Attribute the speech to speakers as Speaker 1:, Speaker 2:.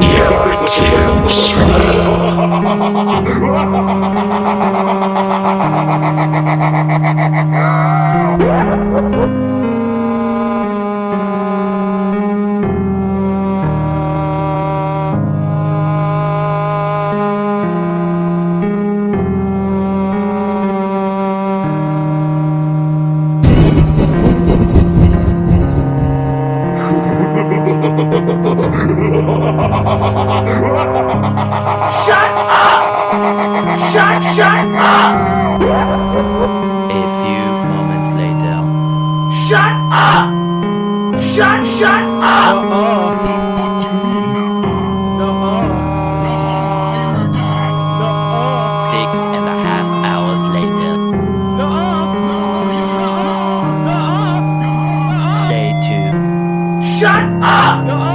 Speaker 1: Your tears.
Speaker 2: Shut up!
Speaker 3: A few moments later.
Speaker 2: Shut up! Shut up!
Speaker 3: Six and a half hours later. Day 2.
Speaker 2: Shut up!